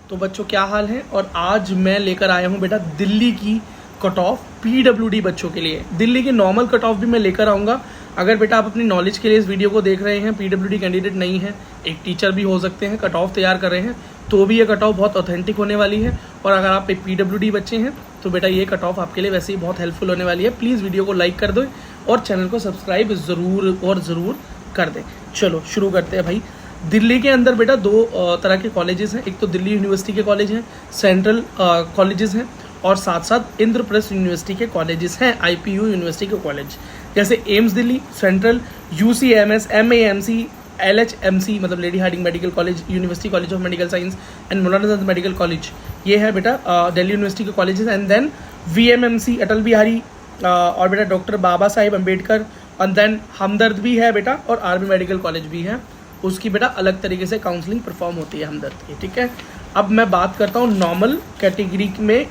तो बच्चों क्या हाल है, और आज मैं लेकर आया हूँ बेटा दिल्ली की कट ऑफ पीडब्ल्यूडी बच्चों के लिए। दिल्ली की नॉर्मल कट ऑफ भी मैं लेकर आऊँगा। अगर बेटा आप अपनी नॉलेज के लिए इस वीडियो को देख रहे हैं, पीडब्ल्यूडी कैंडिडेट नहीं है, एक टीचर भी हो सकते हैं, कट ऑफ तैयार कर रहे हैं, तो भी ये कट ऑफ बहुत ऑथेंटिक होने वाली है। और अगर आप एक पीडब्ल्यूडी बच्चे हैं तो बेटा ये कट ऑफ आपके लिए वैसे ही बहुत हेल्पफुल होने वाली है। प्लीज़ वीडियो को लाइक कर दो और चैनल को सब्सक्राइब ज़रूर कर दें। चलो शुरू करते हैं भाई। दिल्ली के अंदर बेटा दो तरह के कॉलेजेस हैं। एक तो दिल्ली यूनिवर्सिटी के कॉलेज हैं, सेंट्रल कॉलेजेस हैं, और साथ साथ इंद्रप्रस्थ यूनिवर्सिटी के कॉलेजेस हैं, IPU यूनिवर्सिटी के कॉलेज, जैसे AIIMS Delhi, central, UCMS, MAMC, LHMC मतलब Lady Hardinge medical college, university college of medical science and Maulana Azad medical college. ये है बेटा दिल्ली यूनिवर्सिटी के colleges. And then VMMC Atal Bihari, और बेटा doctor Baba Saheb Ambedkar, and then Hamdard भी है बेटा, और आर्मी मेडिकल कॉलेज भी है। उसकी बेटा अलग तरीके से काउंसलिंग परफॉर्म होती है हमदर्द की, ठीक है। अब मैं बात करता हूँ नॉर्मल कैटेगरी में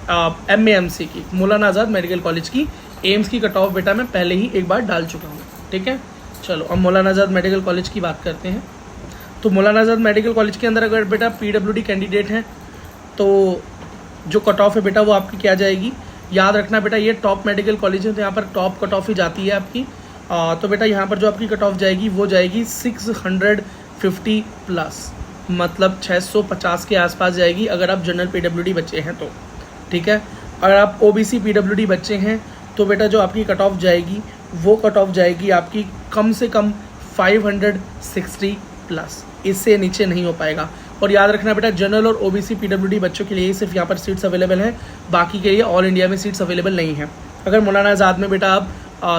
MAMC की, मौलाना आज़ाद मेडिकल कॉलेज की। एम्स की कट ऑफ बेटा मैं पहले ही एक बार डाल चुका हूँ, ठीक है। चलो अब मौलाना आज़ाद मेडिकल कॉलेज की बात करते हैं। तो मौलाना आज़ाद मेडिकल कॉलेज के अंदर अगर बेटा PWD कैंडिडेट हैं तो जो कट ऑफ है बेटा वो आपकी क्या जाएगी, याद रखना बेटा ये टॉप मेडिकल कॉलेज है तो यहाँ पर टॉप कट ऑफ ही जाती है आपकी। तो बेटा यहाँ पर जो आपकी कट ऑफ जाएगी वो जाएगी 650 प्लस, मतलब 650 के आसपास जाएगी अगर आप जनरल PWD बच्चे हैं तो, ठीक है। अगर आप OBC PWD बच्चे हैं तो बेटा जो आपकी कट ऑफ जाएगी वो कट ऑफ जाएगी आपकी कम से कम 560 प्लस, इससे नीचे नहीं हो पाएगा। और याद रखना बेटा जनरल और OBC PWD बच्चों के लिए सिर्फ यहाँ पर सीट्स अवेलेबल हैं, बाकी के लिए ऑल इंडिया में सीट्स अवेलेबल नहीं है। अगर मौलाना आज़ाद में बेटा आप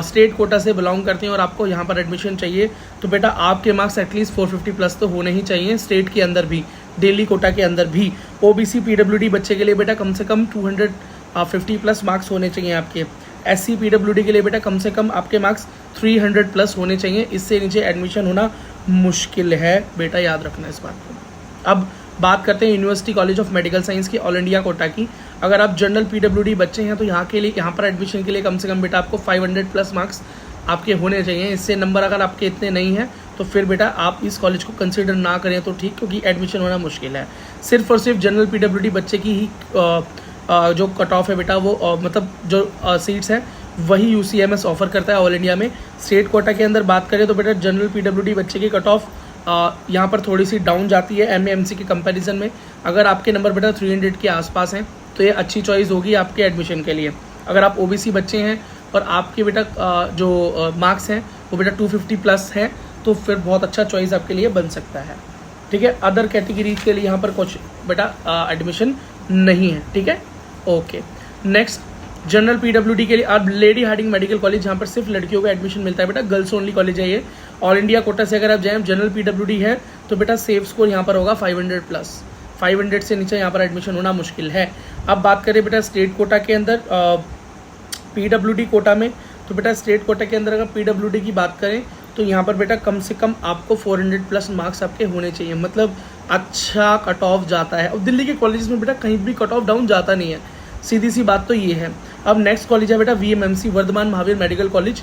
स्टेट कोटा से बिलोंग करते हैं और आपको यहाँ पर एडमिशन चाहिए तो बेटा आपके मार्क्स एटलीस्ट 450 प्लस तो होने ही चाहिए, स्टेट के अंदर भी, दिल्ली कोटा के अंदर भी। OBC PWD बच्चे के लिए बेटा कम से कम 250 प्लस मार्क्स होने चाहिए आपके। SC PWD के लिए बेटा कम से कम आपके मार्क्स 300 प्लस होने चाहिए, इससे नीचे एडमिशन होना मुश्किल है बेटा, याद रखना इस बात को। अब बात करते हैं university college of medical science की, ऑल इंडिया कोटा की। अगर आप जनरल PWD बच्चे हैं तो यहाँ के लिए, यहाँ पर एडमिशन के लिए कम से कम बेटा आपको 500 प्लस मार्क्स आपके होने चाहिए। इससे नंबर अगर आपके इतने नहीं हैं तो फिर बेटा आप इस कॉलेज को कंसिडर ना करें तो ठीक, क्योंकि एडमिशन होना मुश्किल है। सिर्फ और सिर्फ जनरल PWD बच्चे की ही जो कट ऑफ है बेटा वो मतलब जो सीट्स हैं वही UCMS ऑफर करता है ऑल इंडिया में। स्टेट कोटा के अंदर बात करें तो बेटा जनरल PWD बच्चे की कट ऑफ यहाँ पर थोड़ी सी डाउन जाती है MAMC के कंपैरिजन में। अगर आपके नंबर बेटा 300 के आसपास हैं तो ये अच्छी चॉइस होगी आपके एडमिशन के लिए। अगर आप OBC बच्चे हैं और आपके बेटा जो मार्क्स हैं वो बेटा 250 प्लस हैं तो फिर बहुत अच्छा चॉइस आपके लिए बन सकता है, ठीक है। अदर कैटेगरीज के लिए यहाँ पर कुछ बेटा एडमिशन नहीं है, ठीक है। ओके, नेक्स्ट जनरल PWD के लिए आप लेडी हार्डिंग मेडिकल कॉलेज, यहाँ पर सिर्फ लड़कियों को एडमिशन मिलता है बेटा, गर्ल्स ओनली कॉलेज है ये। ऑल इंडिया कोटा से अगर आप जाएँ जनरल PWD है तो बेटा सेफ स्कोर यहाँ पर होगा 500 प्लस, 500 से नीचे यहाँ पर एडमिशन होना मुश्किल है। अब बात करें बेटा स्टेट कोटा के अंदर PWD कोटा में, तो बेटा स्टेट कोटा के अंदर अगर PWD की बात करें तो यहाँ पर बेटा कम से कम आपको 400 प्लस मार्क्स आपके होने चाहिए, मतलब अच्छा कट ऑफ जाता है। अब दिल्ली के कॉलेजेस में बेटा कहीं भी कट ऑफ डाउन जाता नहीं है, सीधी सी बात तो ये है। अब नेक्स्ट कॉलेज है बेटा VMMC, Vardhman Mahavir medical college,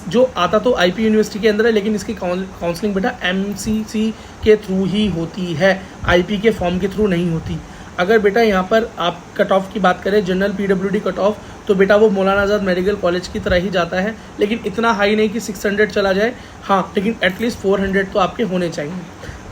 जो आता तो IP यूनिवर्सिटी के अंदर है, लेकिन इसकी काउंसलिंग बेटा MCC के थ्रू ही होती है, IP के फॉर्म के थ्रू नहीं होती। अगर बेटा यहाँ पर आप कट ऑफ की बात करें जनरल PWD कट ऑफ तो बेटा वो मौलाना आज़ाद मेडिकल कॉलेज की तरह ही जाता है, लेकिन इतना हाई नहीं कि 600 चला जाए, हाँ, लेकिन एटलीस्ट 400 तो आपके होने चाहिए।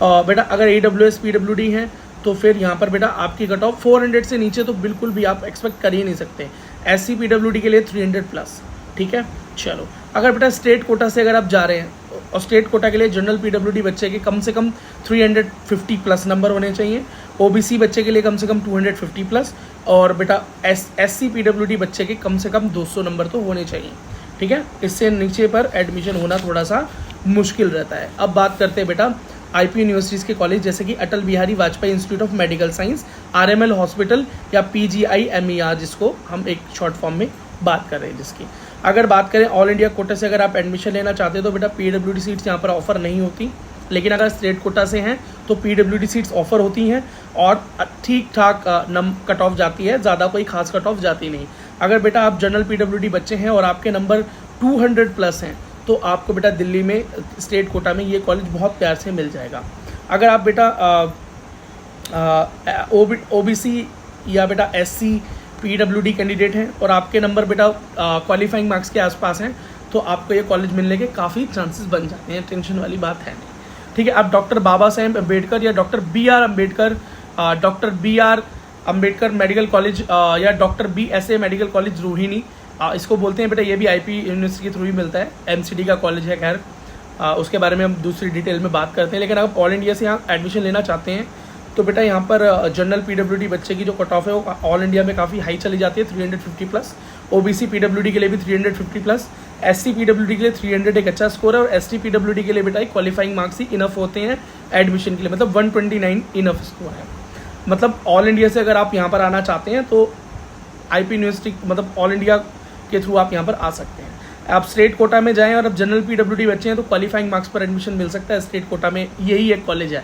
बेटा अगर AWS PWD हैं तो फिर यहाँ पर बेटा आपकी कट ऑफ 400 से नीचे तो बिल्कुल भी आप एक्सपेक्ट कर ही नहीं सकते। SC PWD के लिए 300 प्लस, ठीक है। चलो अगर बेटा स्टेट कोटा से अगर आप जा रहे हैं और स्टेट कोटा के लिए जनरल PWD बच्चे के कम से कम 350 प्लस नंबर होने चाहिए, OBC बच्चे के लिए कम से कम 250 प्लस, और बेटा SC PWD बच्चे के कम से कम 200 नंबर तो होने चाहिए, ठीक है। इससे नीचे पर एडमिशन होना थोड़ा सा मुश्किल रहता है। अब बात करते हैं बेटा IP यूनिवर्सिटीज़ के कॉलेज, जैसे कि Atal Bihari Vajpayee institute of medical science, RML hospital या PGIMER, जिसको हम एक शॉर्ट फॉर्म में बात कर रहे हैं जिसकी। अगर बात करें ऑल इंडिया कोटा से अगर आप एडमिशन लेना चाहते हो तो बेटा PWD सीट्स यहाँ पर ऑफर नहीं होती, लेकिन अगर स्टेट कोटा से हैं तो PWD सीट्स ऑफर होती हैं और ठीक ठाक कट ऑफ जाती है, ज़्यादा कोई खास कट ऑफ जाती नहीं। अगर बेटा आप जनरल PWD बच्चे हैं और आपके नंबर 200 प्लस हैं तो आपको बेटा दिल्ली में स्टेट कोटा में ये कॉलेज बहुत प्यार से मिल जाएगा। अगर आप बेटा OBC या बेटा SC PWD कैंडिडेट हैं और आपके नंबर बेटा क्वालिफाइंग मार्क्स के आसपास हैं, तो आपको ये कॉलेज मिलने के काफ़ी चांसेस बन जाते हैं, टेंशन वाली बात है नहीं। ठीक है, आप डॉक्टर बाबा साहेब अम्बेडकर या doctor B R Ambedkar medical college या doctor BSA medical college Rohini, इसको बोलते हैं बेटा, ये भी IP यूनिवर्सिटी के थ्रू ही मिलता है, MCD का कॉलेज है। खैर उसके बारे में हम दूसरी डिटेल में बात करते हैं, लेकिन अगर ऑल इंडिया से यहाँ एडमिशन लेना चाहते हैं तो बेटा यहाँ पर जनरल PWD बच्चे की जो कट ऑफ है वो ऑल इंडिया में काफ़ी हाई चली जाती है, 350 प्लस। OBC PWD के लिए भी 350 प्लस, SC PWD के लिए 300 एक अच्छा स्कोर है, और ST PWD के लिए बेटा एक क्वालिफाइंग मार्क्स ही इनफ होते हैं एडमिशन के लिए, मतलब 129 इनफ स्कोर है। मतलब ऑल इंडिया से अगर आप यहाँ पर आना चाहते हैं तो IP यूनिवर्सिटी मतलब ऑल इंडिया के थ्रू आप यहाँ पर आ सकते हैं। आप स्टेट कोटा में जाएं और अब जनरल PWD बच्चे हैं तो क्वालिफाइंग मार्क्स पर एडमिशन मिल सकता है, स्टेट कोटा में यही एक कॉलेज है।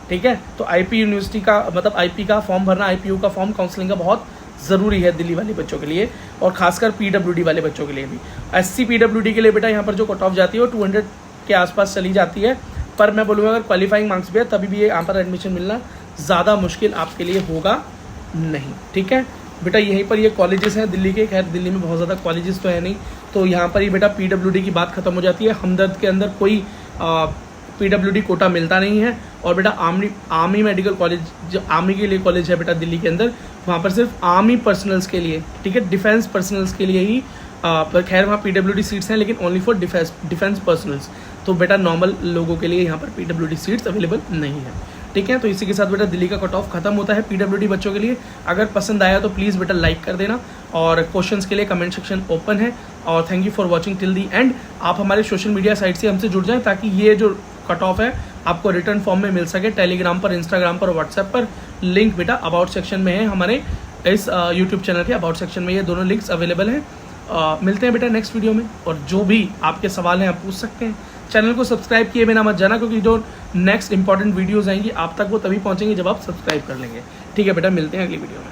ठीक है, तो IP यूनिवर्सिटी का मतलब IP का फॉर्म भरना, IPU का फॉर्म काउंसलिंग का बहुत ज़रूरी है दिल्ली वाले बच्चों के लिए, और खासकर PWD वाले बच्चों के लिए भी। SC PWD के लिए बेटा यहाँ पर जो कट ऑफ जाती है वो 200 के आसपास चली जाती है, पर मैं बोलूँगा अगर क्वालिफाइंग मार्क्स भी है तभी भी ये यहाँ पर एडमिशन मिलना ज़्यादा मुश्किल आपके लिए होगा नहीं। ठीक है बेटा, यहीं पर ये कॉलेजेस हैं दिल्ली के। खैर दिल्ली में बहुत ज़्यादा कॉलेजेस तो है नहीं, तो यहाँ पर ही बेटा PWD की बात खत्म हो जाती है। हमदर्द के अंदर कोई PWD कोटा मिलता नहीं है, और बेटा आर्मी मेडिकल कॉलेज जो आर्मी के लिए कॉलेज है बेटा दिल्ली के अंदर, वहाँ पर सिर्फ आर्मी पर्सनल्स के लिए, ठीक है, डिफेंस पर्सनल्स के लिए ही पर खैर वहाँ PWD सीट्स हैं, लेकिन ओनली फॉर डिफेंस पर्सनल्स। तो बेटा नॉर्मल लोगों के लिए यहाँ पर PWD सीट्स अवेलेबल नहीं है। ठीक है, तो इसी के साथ बेटा दिल्ली का कट ऑफ खत्म होता है PWD बच्चों के लिए। अगर पसंद आया तो प्लीज़ बेटा लाइक कर देना, और क्वेश्चंस के लिए कमेंट सेक्शन ओपन है। और thank you for watching till the and. आप हमारे सोशल मीडिया साइट से हमसे जुड़ जाएं ताकि ये जो कट ऑफ है आपको रिटर्न फॉर्म में मिल सके, टेलीग्राम पर, इंस्टाग्राम पर, व्हाट्सएप पर। लिंक बेटा अबाउट सेक्शन में है, हमारे इस यूट्यूब चैनल के अबाउट सेक्शन में ये दोनों लिंक्स अवेलेबल हैं। मिलते हैं बेटा नेक्स्ट वीडियो में, और जो भी आपके सवाल हैं आप पूछ सकते हैं। चैनल को सब्सक्राइब किए बिना मत जाना, क्योंकि जो नेक्स्ट इंपॉर्टेंट वीडियोस आएंगी आप तक वो तभी पहुंचेंगी जब आप सब्सक्राइब कर लेंगे। ठीक है बेटा, मिलते हैं अगली वीडियो में।